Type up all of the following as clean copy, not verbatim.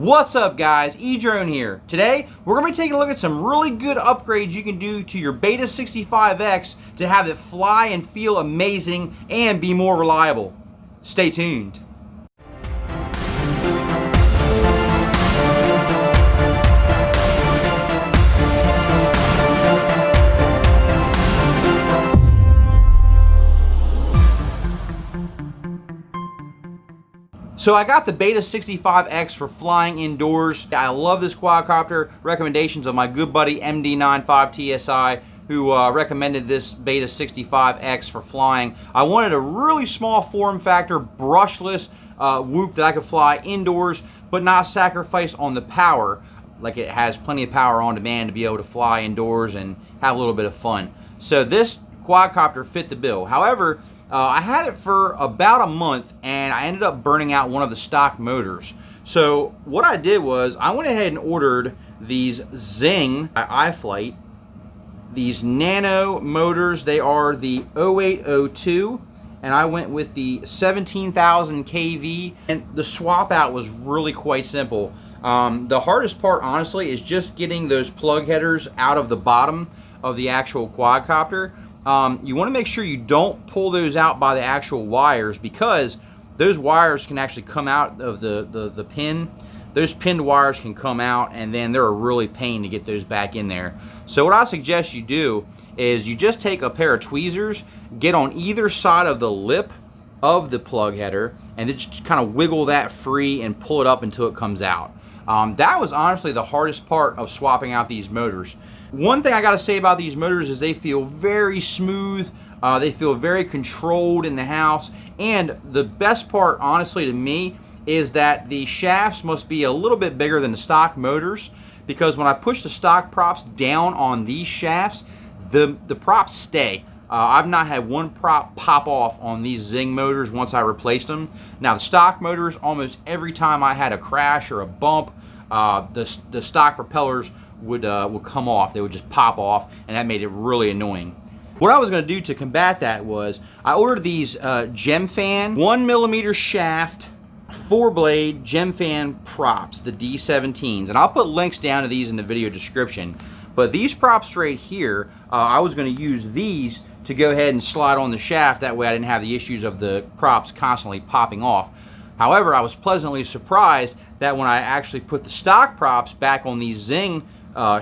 What's up guys, eDrone here. Today we're going to be taking a look at some really good upgrades you can do to your Beta65X to have it fly and feel amazing and be more reliable. Stay tuned. So I got the Beta65X for flying indoors. I love this quadcopter. Recommendations of my good buddy MD95TSI who recommended this Beta65X for flying. I wanted a really small form factor, brushless whoop that I could fly indoors but not sacrifice on the power. Like it has plenty of power on demand to be able to fly indoors and have a little bit of fun. So this quadcopter fit the bill. However, I had it for about a month and I ended up burning out one of the stock motors. So what I did was I went ahead and ordered these Xing iflight, these nano motors. They are the 0802 and I went with the 17,000 kV, and the swap out was really quite simple. The hardest part honestly is just getting those plug headers out of the bottom of the actual quadcopter. You want to make sure you don't pull those out by the actual wires, because those wires can actually come out of the pin. Those pinned wires can come out and then they're a really pain to get those back in there. So what I suggest you do is you just take a pair of tweezers, get on either side of the lip of the plug header, and then just kind of wiggle that free and pull it up until it comes out. That was honestly the hardest part of swapping out these motors. One thing I gotta say about these motors is they feel very smooth, they feel very controlled in the house, and the best part honestly to me is that the shafts must be a little bit bigger than the stock motors, because when I push the stock props down on these shafts, the props stay. I've not had one prop pop off on these Xing motors once I replaced them. Now the stock motors, almost every time I had a crash or a bump, the stock propellers would come off. They would just pop off, and that made it really annoying. What I was going to do to combat that was I ordered these Gemfan 1mm shaft 4-blade Gemfan props, the D17s, and I'll put links down to these in the video description. But these props right here, I was going to use these to go ahead and slide on the shaft. That way I didn't have the issues of the props constantly popping off. However, I was pleasantly surprised that when I actually put the stock props back on these Xing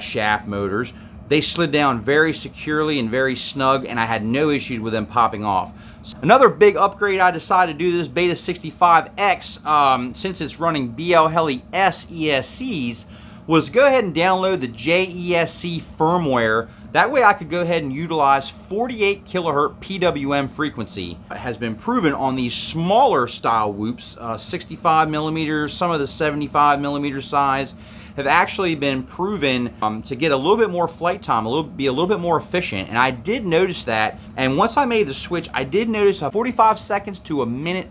shaft motors, they slid down very securely and very snug, and I had no issues with them popping off. So another big upgrade I decided to do to this Beta65X, since it's running BL Heli S ESCs, was go ahead and download the JESC firmware. That way I could go ahead and utilize 48 kilohertz PWM frequency. It has been proven on these smaller style whoops, 65 millimeters, some of the 75 millimeter size, have actually been proven to get a little bit more flight time, be a little bit more efficient. And I did notice that, and once I made the switch, I did notice a 45 seconds to a minute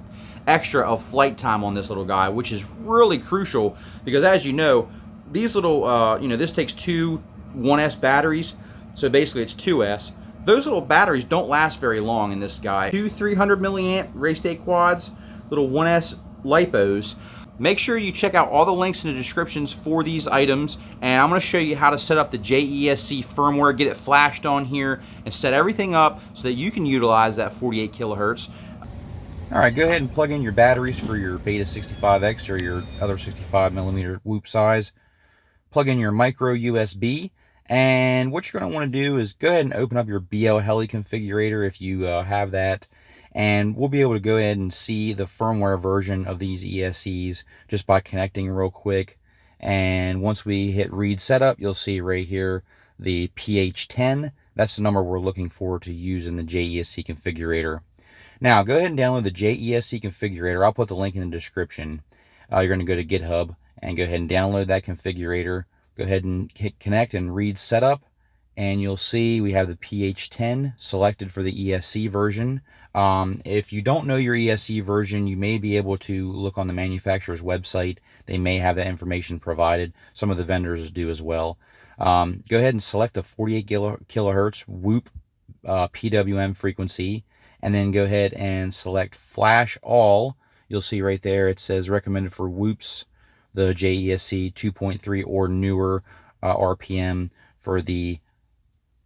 extra of flight time on this little guy, which is really crucial, because as you know, these little, this takes two 1S batteries, so basically it's 2S. Those little batteries don't last very long in this guy. Two 300 milliamp race day quads, little 1S lipos. Make sure you check out all the links in the descriptions for these items, and I'm going to show you how to set up the JESC firmware, get it flashed on here, and set everything up so that you can utilize that 48 kilohertz. Alright, go ahead and plug in your batteries for your Beta65X or your other 65 millimeter whoop size. Plug in your micro USB, and what you're going to want to do is go ahead and open up your BL Heli configurator if you have that, and we'll be able to go ahead and see the firmware version of these ESCs just by connecting real quick. And once we hit read setup, you'll see right here the PH10. That's the number we're looking for to use in the JESC configurator. Now go ahead and download the JESC configurator. I'll put the link in the description. You're going to go to GitHub and go ahead and download that configurator. Go ahead and hit connect and read setup, and you'll see we have the PH10 selected for the ESC version. If you don't know your ESC version, you may be able to look on the manufacturer's website. They may have that information provided. Some of the vendors do as well. Go ahead and select the 48 kilohertz whoop PWM frequency, and then go ahead and select flash all. You'll see right there it says recommended for whoops the JESC 2.3 or newer RPM for the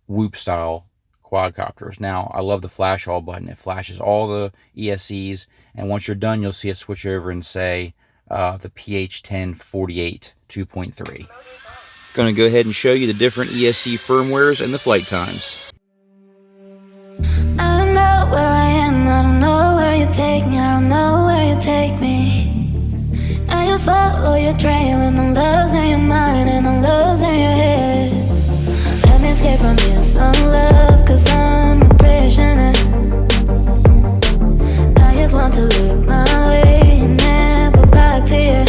Whoop style quadcopters. Now, I love the flash all button. It flashes all the ESCs, and once you're done, you'll see it switch over and say the PH1048 2.3. Going to go ahead and show you the different ESC firmwares and the flight times. I don't know where I am, I don't know where you take me, I don't know where you take me. I just follow your trail and I'm losing your mind and I'm losing your head. Let me escape from this love, cause I'm a prisoner. I just want to look my way and never back to you.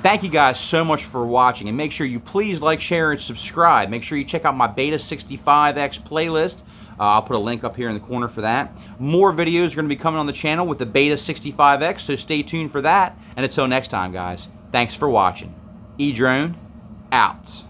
Thank you guys so much for watching, and make sure you please like, share, and subscribe. Make sure you check out my Beta65X playlist. I'll put a link up here in the corner for that. More videos are going to be coming on the channel with the Beta65X, so stay tuned for that. And until next time, guys, thanks for watching. eDrone, out.